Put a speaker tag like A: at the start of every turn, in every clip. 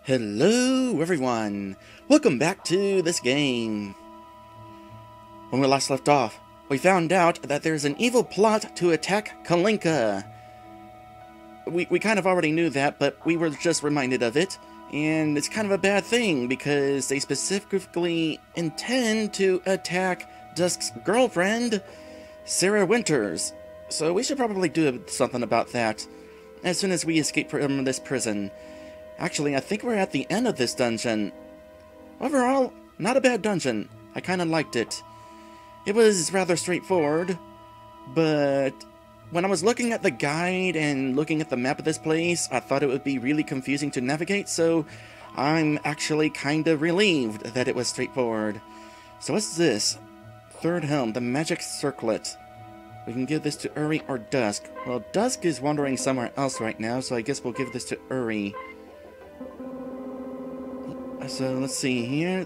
A: Hello everyone! Welcome back to this game. When we last left off, we found out that there's an evil plot to attack Kalinka. We kind of already knew that, but we were just reminded of it, and it's kind of a bad thing because they specifically intend to attack Dusk's girlfriend, Sarah Winters. So we should probably do something about that as soon as we escape from this prison. Actually, I think we're at the end of this dungeon. Overall, not a bad dungeon. I kind of liked it. It was rather straightforward, but when I was looking at the guide and looking at the map of this place, I thought it would be really confusing to navigate, so I'm actually kind of relieved that it was straightforward. So what's this? Third helm, the magic circlet. We can give this to Uri or Dusk. Well, Dusk is wandering somewhere else right now, so I guess we'll give this to Uri. So let's see here.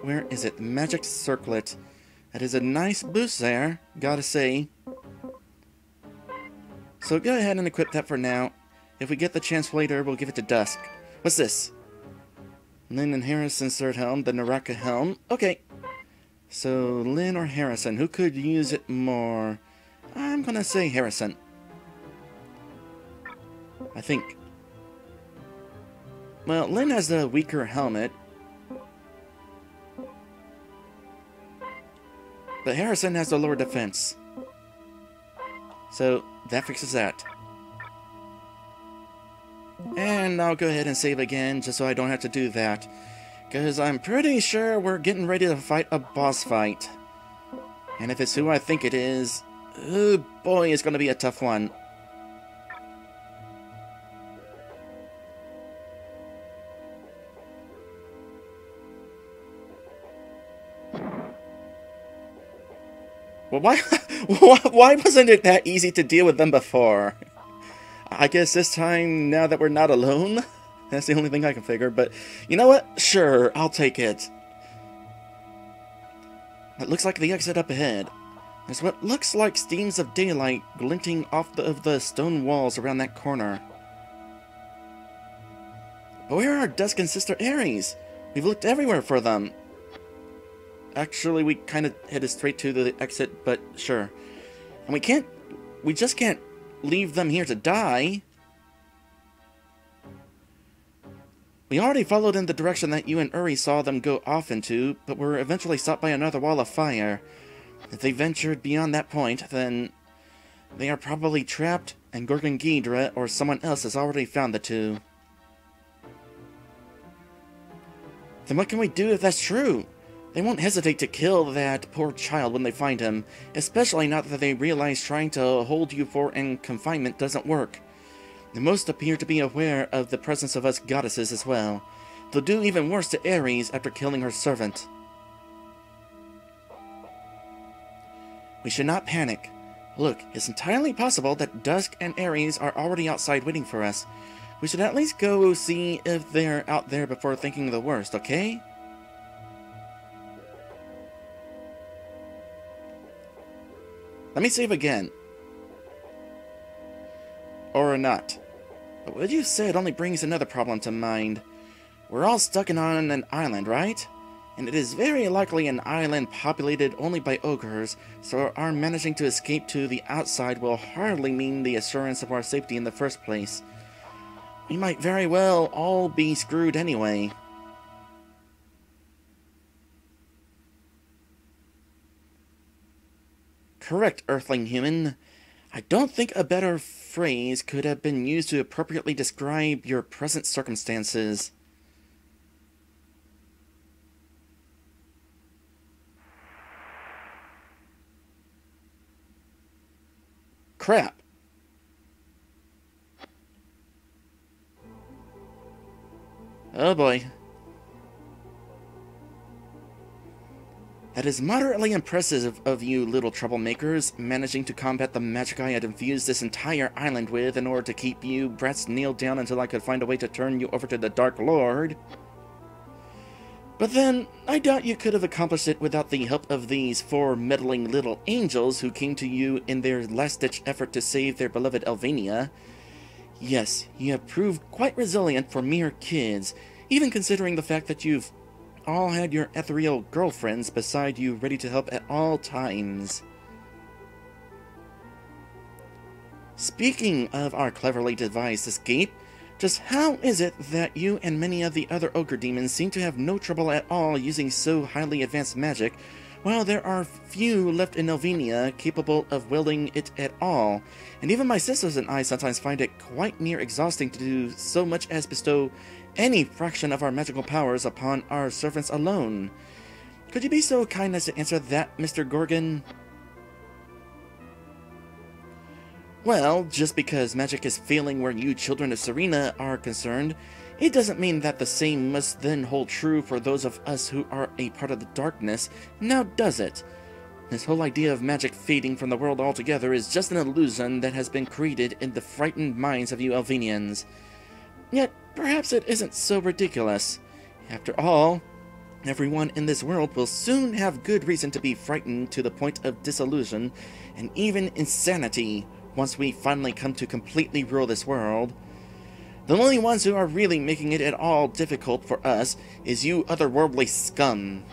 A: Where is it? Magic circlet. That is a nice boost there, gotta say. So go ahead and equip that for now. If we get the chance later, we'll give it to Dusk. What's this? Lynn and Harrison's third helm, the Naraka helm. Okay. So Lynn or Harrison, who could use it more? I'm gonna say Harrison. I think. Well, Lynn has the weaker helmet, but Harrison has the lower defense. So that fixes that. And I'll go ahead and save again, just so I don't have to do that. Because I'm pretty sure we're getting ready to fight a boss fight. And if it's who I think it is, oh boy, it's going to be a tough one. Well, why wasn't it that easy to deal with them before? I guess this time, now that we're not alone, that's the only thing I can figure, but you know what? Sure, I'll take it. It looks like the exit up ahead. There's what looks like streams of daylight glinting off of the stone walls around that corner. But where are Dusk and Sister Aries? We've looked everywhere for them. Actually, we kind of headed straight to the exit, but sure. And we just can't leave them here to die. We already followed in the direction that you and Uri saw them go off into, but were eventually stopped by another wall of fire. If they ventured beyond that point, then they are probably trapped, and Gorgan Ghidra or someone else has already found the two. Then what can we do if that's true? They won't hesitate to kill that poor child when they find him, especially now that they realize trying to hold you in confinement doesn't work. They most appear to be aware of the presence of us goddesses as well. They'll do even worse to Ares after killing her servant. We should not panic. Look, it's entirely possible that Dusk and Ares are already outside waiting for us. We should at least go see if they're out there before thinking the worst, okay? Let me save again. Or not. But what you said only brings another problem to mind. We're all stuck on an island, right? And it is very likely an island populated only by ogres, so our managing to escape to the outside will hardly mean the assurance of our safety in the first place. We might very well all be screwed anyway. Correct, Earthling human. I don't think a better phrase could have been used to appropriately describe your present circumstances. Crap. Oh boy. That is moderately impressive of you little troublemakers, managing to combat the magic I had infused this entire island with in order to keep you brats nailed down until I could find a way to turn you over to the Dark Lord. But then, I doubt you could have accomplished it without the help of these 4 meddling little angels who came to you in their last-ditch effort to save their beloved Elvania. Yes, you have proved quite resilient for mere kids, even considering the fact that you've all had your ethereal girlfriends beside you ready to help at all times. Speaking of our cleverly devised escape, just how is it that you and many of the other ogre demons seem to have no trouble at all using so highly advanced magic, while there are few left in Elvenia capable of wielding it at all, and even my sisters and I sometimes find it quite near exhausting to do so much as bestow any fraction of our magical powers upon our servants alone? Could you be so kind as to answer that, Mr. Gorgan? Well, just because magic is failing where you children of Serena are concerned, it doesn't mean that the same must then hold true for those of us who are a part of the darkness, now does it? This whole idea of magic fading from the world altogether is just an illusion that has been created in the frightened minds of you Elvenians. Yet, perhaps it isn't so ridiculous. After all, everyone in this world will soon have good reason to be frightened to the point of disillusion and even insanity once we finally come to completely rule this world. The only ones who are really making it at all difficult for us is you otherworldly scum.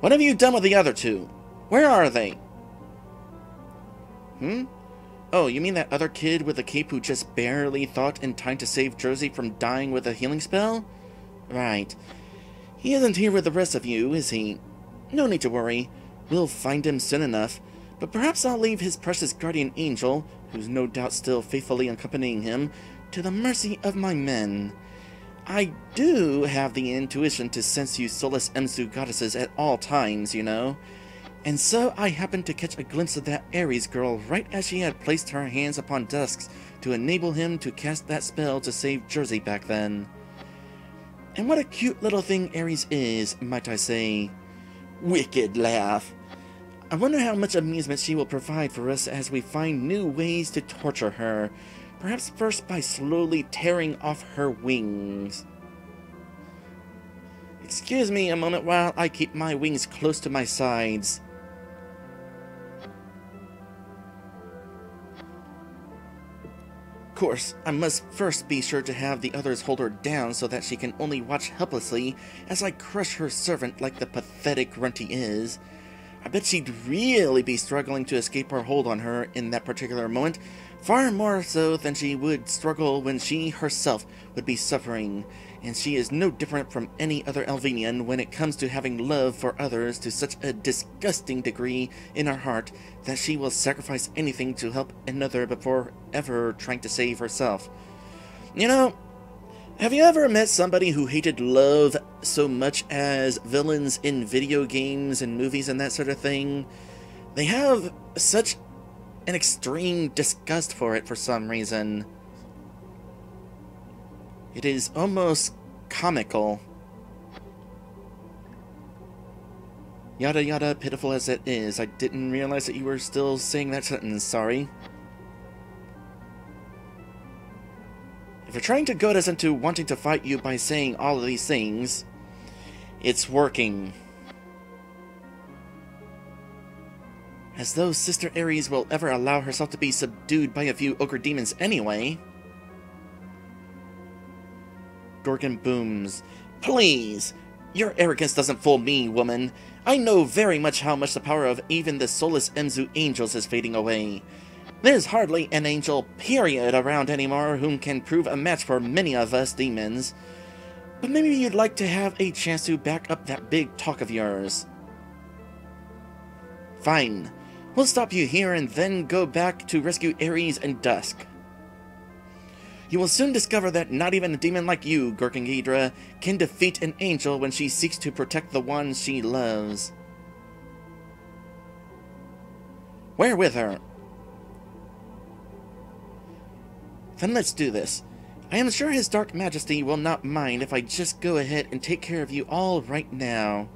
A: What have you done with the other two? Where are they? Oh, you mean that other kid with the cape who just barely thought in time to save Jersey from dying with a healing spell? Right. He isn't here with the rest of you, is he? No need to worry. We'll find him soon enough, but perhaps I'll leave his precious guardian angel, who's no doubt still faithfully accompanying him, to the mercy of my men. I do have the intuition to sense you Solus Emsu goddesses at all times, you know. And so I happened to catch a glimpse of that Ares girl right as she had placed her hands upon Dusk's to enable him to cast that spell to save Jersey back then. And what a cute little thing Ares is, might I say. Wicked laugh. I wonder how much amusement she will provide for us as we find new ways to torture her. Perhaps first by slowly tearing off her wings. Excuse me a moment while I keep my wings close to my sides. Of course, I must first be sure to have the others hold her down so that she can only watch helplessly as I crush her servant like the pathetic runt he is. I bet she'd really be struggling to escape our hold on her in that particular moment, far more so than she would struggle when she herself would be suffering, and she is no different from any other Elvenian when it comes to having love for others to such a disgusting degree in her heart that she will sacrifice anything to help another before ever trying to save herself. You know, have you ever met somebody who hated love so much as villains in video games and movies and that sort of thing? They have such an extreme disgust for it for some reason. It is almost comical. Yada yada, pitiful as it is. I didn't realize that you were still saying that sentence, sorry. If you're trying to goad us into wanting to fight you by saying all of these things, it's working. As though Sister Ares will ever allow herself to be subdued by a few ogre demons anyway. Gorgan booms. Please! Your arrogance doesn't fool me, woman. I know very much how much the power of even the Solus Emsu angels is fading away. There's hardly an angel, period, around anymore whom can prove a match for many of us demons. But maybe you'd like to have a chance to back up that big talk of yours. Fine. We'll stop you here and then go back to rescue Ares and Dusk. You will soon discover that not even a demon like you, Gorgan Ghidra, can defeat an angel when she seeks to protect the one she loves. Where with her? Then let's do this. I am sure His Dark Majesty will not mind if I just go ahead and take care of you all right now.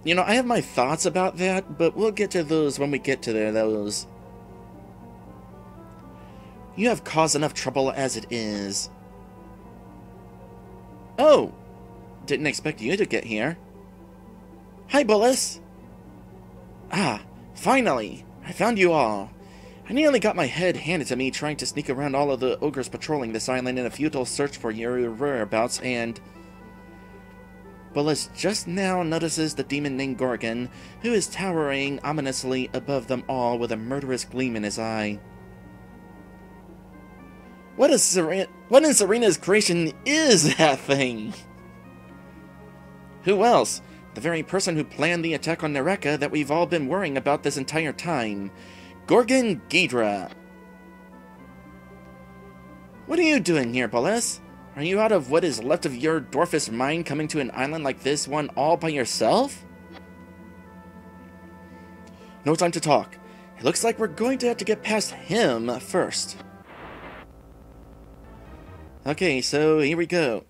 A: You know, I have my thoughts about that, but we'll get to those when we get to those. You have caused enough trouble as it is. Oh! Didn't expect you to get here. Hi, Bullis! Ah, finally! I found you all. I nearly got my head handed to me trying to sneak around all of the ogres patrolling this island in a futile search for your whereabouts, and Bullis just now notices the demon named Gorgan, who is towering ominously above them all with a murderous gleam in his eye. What in Serena's creation is that thing? Who else? The very person who planned the attack on Nareka that we've all been worrying about this entire time. Gorgan Ghidra. What are you doing here, Bullis? Are you out of what is left of your dwarfish mind coming to an island like this one all by yourself? No time to talk. It looks like we're going to have to get past him first. Okay, so here we go.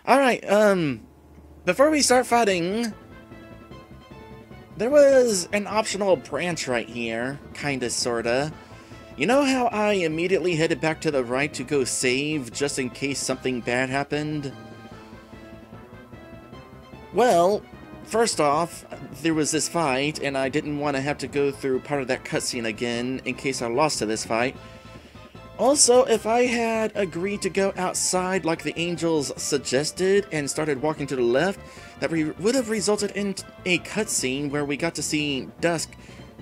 A: Alright, before we start fighting, there was an optional branch right here, kinda, sorta. You know how I immediately headed back to the right to go save, just in case something bad happened? Well, first off, there was this fight, and I didn't want to have to go through part of that cutscene again, in case I lost to this fight. Also, if I had agreed to go outside like the angels suggested and started walking to the left, that would have resulted in a cutscene where we got to see Dusk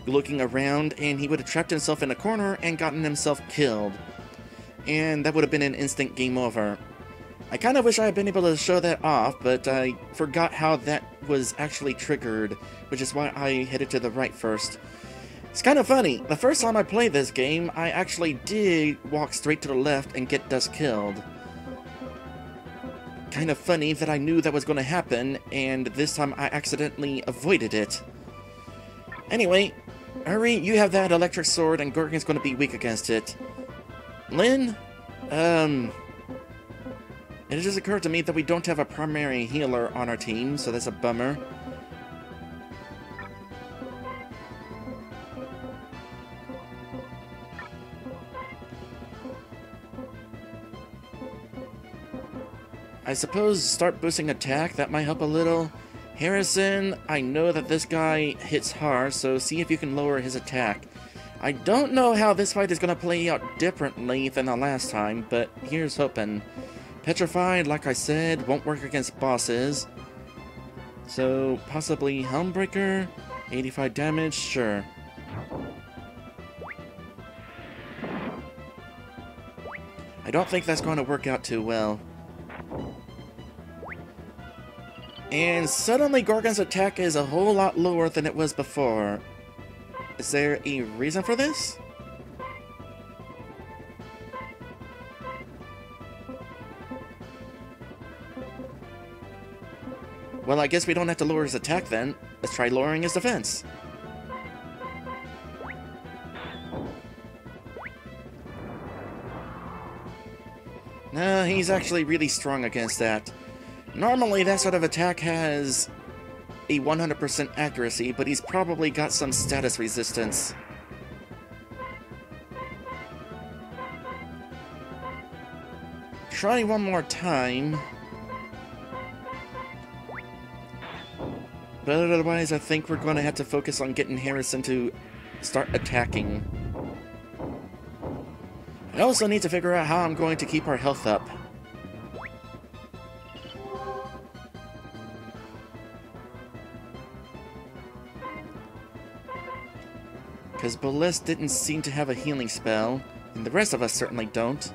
A: looking around and he would have trapped himself in a corner and gotten himself killed. And that would have been an instant game over. I kind of wish I had been able to show that off, but I forgot how that was actually triggered, which is why I headed to the right first. It's kind of funny, the first time I played this game, I actually did walk straight to the left and get Dusk killed. Kind of funny that I knew that was going to happen, and this time I accidentally avoided it. Anyway, hurry, you have that electric sword and Gorgan's going to be weak against it. Lynn? It just occurred to me that we don't have a primary healer on our team, so that's a bummer. I suppose start boosting attack, that might help a little. Harrison, I know that this guy hits hard, so see if you can lower his attack. I don't know how this fight is going to play out differently than the last time, but here's hoping. Petrified, like I said, won't work against bosses. So, possibly Helmbreaker, 85 damage, sure. I don't think that's going to work out too well. And suddenly Gorgan's attack is a whole lot lower than it was before. Is there a reason for this? Well, I guess we don't have to lower his attack then. Let's try lowering his defense. No, he's actually really strong against that. Normally, that sort of attack has a 100% accuracy, but he's probably got some status resistance. Try one more time. But otherwise, I think we're going to have to focus on getting Harrison to start attacking. I also need to figure out how I'm going to keep our health up. Because Bullis didn't seem to have a healing spell, and the rest of us certainly don't.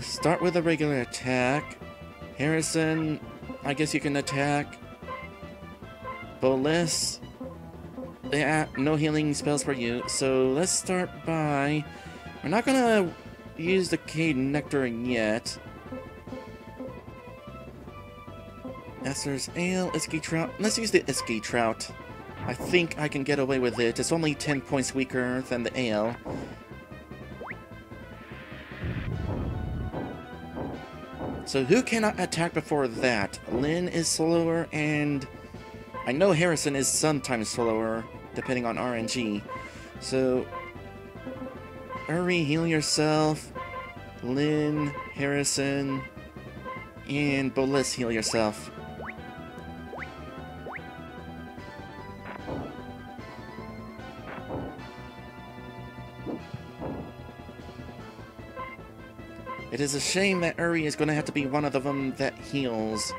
A: Start with a regular attack. Harrison, I guess you can attack. Bullis, yeah, no healing spells for you, so let's start by... We're not gonna use the Cade Nectar yet. Esther's Ale, Iski Trout. Let's use the Iski Trout. I think I can get away with it. It's only 10 points weaker than the ale. So who cannot attack before that? Lynn is slower, and I know Harrison is sometimes slower, depending on RNG. So, hurry, heal yourself. Lynn, Harrison, and Bullis, heal yourself. It is a shame that Uri is going to have to be one of them that heals.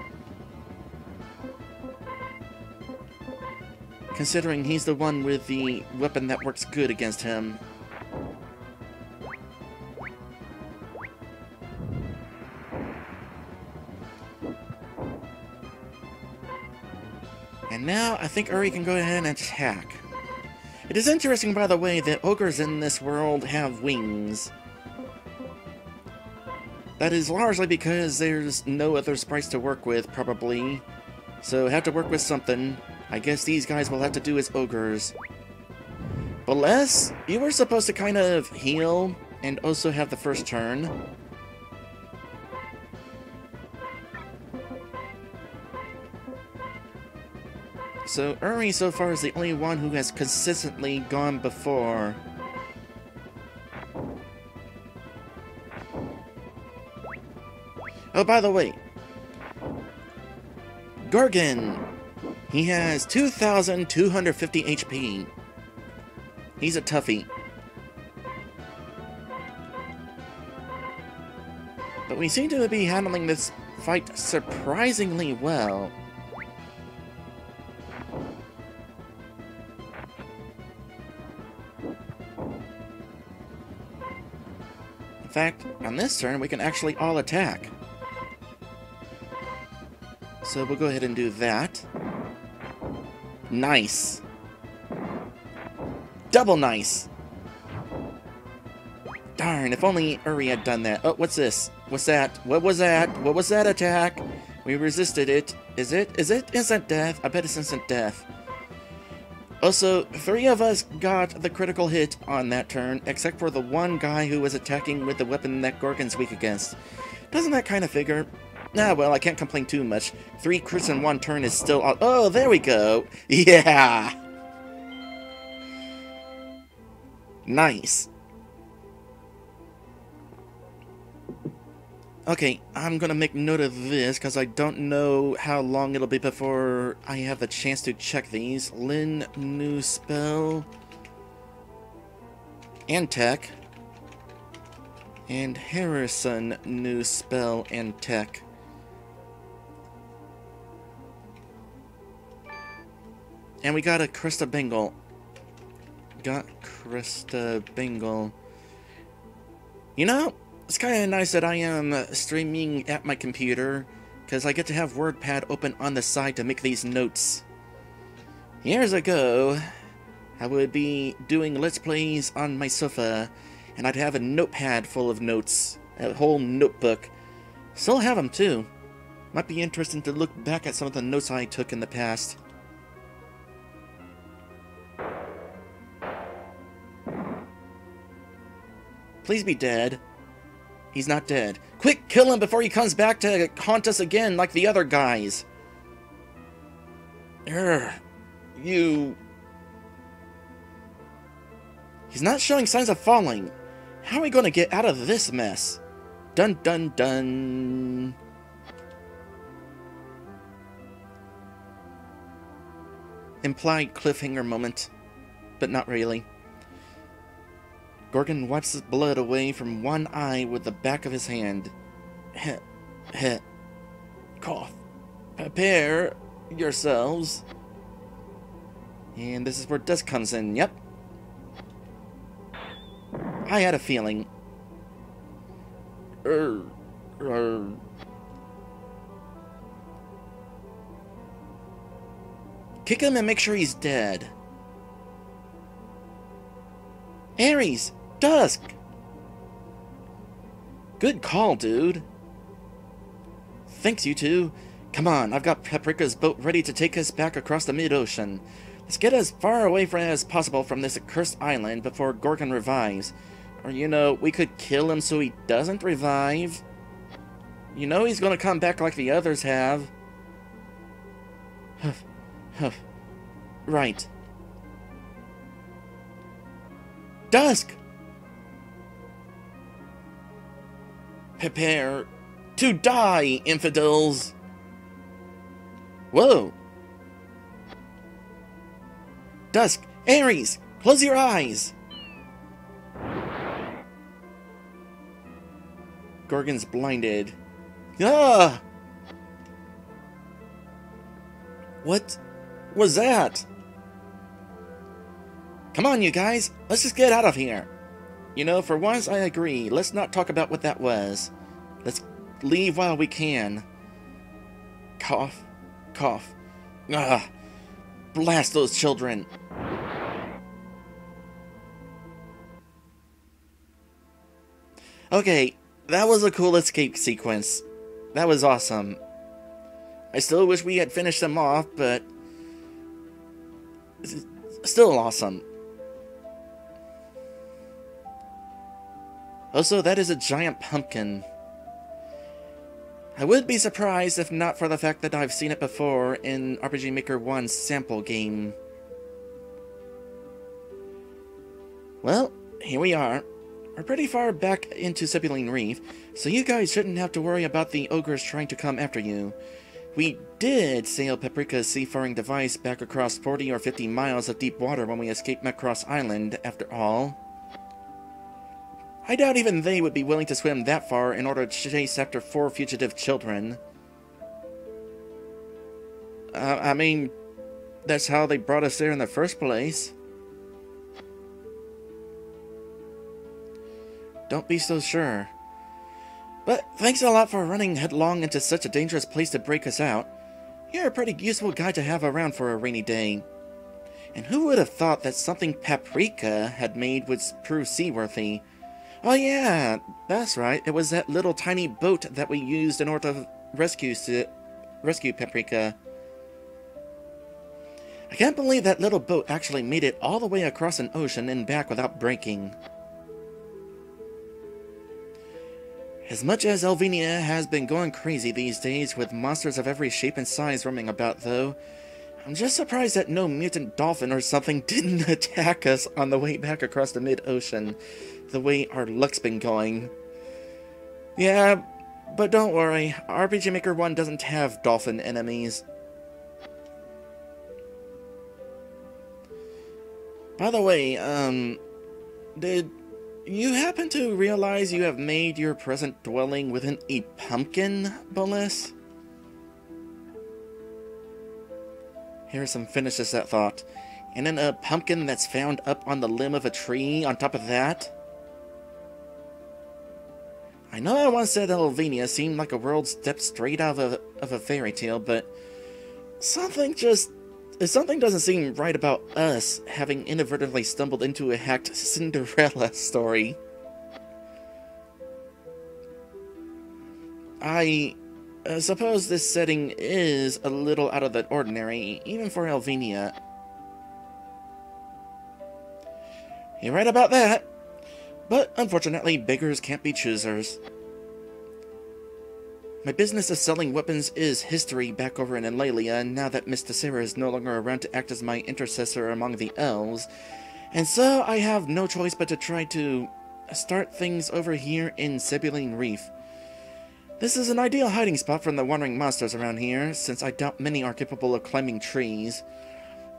A: Considering he's the one with the weapon that works good against him. And now, I think Uri can go ahead and attack. It is interesting, by the way, that ogres in this world have wings. That is largely because there's no other sprites to work with, probably. So, have to work with something. I guess these guys will have to do as ogres. But Les, you were supposed to kind of heal and also have the first turn. So Uri so far is the only one who has consistently gone before. Oh, by the way, Gorgan, he has 2,250 HP. He's a toughie. But we seem to be handling this fight surprisingly well. In fact, on this turn, we can actually all attack. So we'll go ahead and do that. Nice. Double nice. Darn, if only Uri had done that. Oh, what's this? What's that? What was that? What was that attack? We resisted it. Is it instant death? I bet it's instant death. Also, 3 of us got the critical hit on that turn, except for the one guy who was attacking with the weapon that Gorgan's weak against. Doesn't that kind of figure? Ah, well, I can't complain too much. 3 crits in 1 turn is still... Oh, there we go! Yeah! Nice. Okay, I'm gonna make note of this, because I don't know how long it'll be before I have the chance to check these. Lin, new spell. And tech. And Harrison, new spell and tech. And we got a Krista Bengal. Got Krista Bengal. You know, it's kind of nice that I am streaming at my computer, because I get to have WordPad open on the side to make these notes. Years ago, I would be doing Let's Plays on my sofa, and I'd have a notepad full of notes, a whole notebook. Still have them too. Might be interesting to look back at some of the notes I took in the past. Please be dead. He's not dead. Quick, kill him before he comes back to haunt us again like the other guys. You... He's not showing signs of falling. How are we going to get out of this mess? Dun dun dun. Implied cliffhanger moment, but not really. Gorgan wipes his blood away from one eye with the back of his hand. Heh, heh. Cough. Prepare yourselves. And this is where Dusk comes in, yep. I had a feeling. Kick him and make sure he's dead. Ares! Dusk! Good call, dude. Thanks, you two. Come on, I've got Paprika's boat ready to take us back across the mid-ocean. Let's get as far away as possible from this accursed island before Gorgan revives. Or, you know, we could kill him so he doesn't revive. You know he's gonna come back like the others have. Huff, huff. Right. Dusk! Prepare to die, infidels! Whoa! Dusk! Ares! Close your eyes! Gorgan's blinded. Ah! What was that? Come on, you guys. Let's just get out of here. You know, for once, I agree. Let's not talk about what that was. Let's leave while we can. Cough. Cough. Ah! Blast those children. Okay, that was a cool escape sequence. That was awesome. I still wish we had finished them off, but still awesome. Also, that is a giant pumpkin. I would be surprised if not for the fact that I've seen it before in RPG Maker 1's sample game. Well, here we are. We're pretty far back into Sibylline Reef, so you guys shouldn't have to worry about the ogres trying to come after you. We did sail Paprika's seafaring device back across 40 or 50 miles of deep water when we escaped Macross Island, after all. I doubt even they would be willing to swim that far in order to chase after 4 fugitive children. I mean, that's how they brought us there in the first place. Don't be so sure. But thanks a lot for running headlong into such a dangerous place to break us out. You're a pretty useful guy to have around for a rainy day. And who would have thought that something Paprika had made would prove seaworthy? Oh yeah, that's right. It was that little tiny boat that we used in order to rescue Paprika. I can't believe that little boat actually made it all the way across an ocean and back without breaking. As much as Elvenia has been going crazy these days with monsters of every shape and size roaming about, though, I'm just surprised that no mutant dolphin or something didn't attack us on the way back across the mid-ocean, the way our luck's been going. Yeah, but don't worry, RPG Maker 1 doesn't have dolphin enemies. By the way, did you happen to realize you have made your present dwelling within a pumpkin, Bolas? Harrison finishes that thought. And then a pumpkin that's found up on the limb of a tree on top of that? I know I once said Elvenia seemed like a world stepped straight out of a fairy tale, but something doesn't seem right about us having inadvertently stumbled into a hacked Cinderella story. I suppose this setting is a little out of the ordinary, even for Elvenia. You're right about that. But unfortunately, beggars can't be choosers. My business of selling weapons is history back over in Eulalia, now that Miss Tessera is no longer around to act as my intercessor among the elves, and so I have no choice but to try to start things over here in Sibylline Reef. This is an ideal hiding spot from the wandering monsters around here, since I doubt many are capable of climbing trees.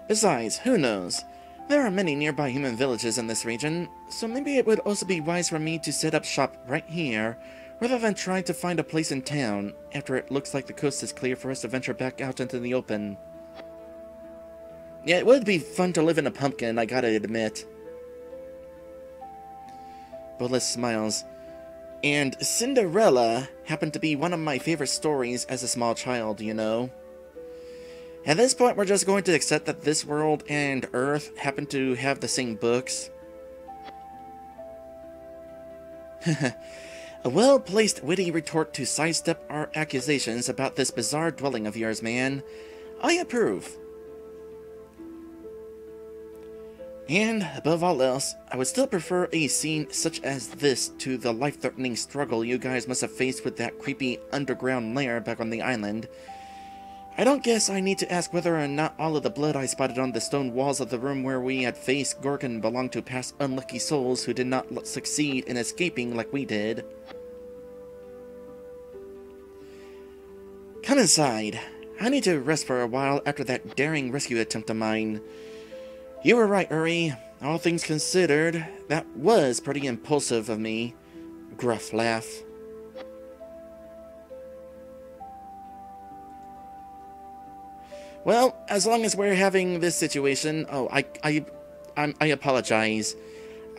A: Besides, who knows? There are many nearby human villages in this region, so maybe it would also be wise for me to set up shop right here, rather than trying to find a place in town, after it looks like the coast is clear for us to venture back out into the open. Yeah, it would be fun to live in a pumpkin, I gotta admit. Bolas smiles. And Cinderella happened to be one of my favorite stories as a small child, you know. At this point, we're just going to accept that this world and Earth happen to have the same books. A well-placed, witty retort to sidestep our accusations about this bizarre dwelling of yours, man. I approve. And, above all else, I would still prefer a scene such as this to the life-threatening struggle you guys must have faced with that creepy underground lair back on the island. I don't guess I need to ask whether or not all of the blood I spotted on the stone walls of the room where we had faced Gorgan belonged to past unlucky souls who did not succeed in escaping like we did. Come inside. I need to rest for a while after that daring rescue attempt of mine. You were right, Uri. All things considered, that was pretty impulsive of me. Gruff laugh. Well, as long as we're having this situation... Oh, I apologize.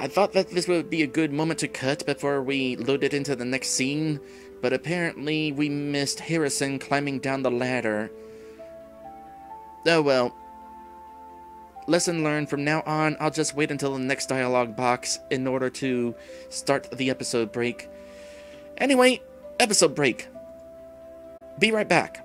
A: I thought that this would be a good moment to cut before we loaded into the next scene, but apparently we missed Harrison climbing down the ladder. Oh well. Lesson learned, from now on, I'll just wait until the next dialogue box in order to start the episode break. Anyway, episode break. Be right back.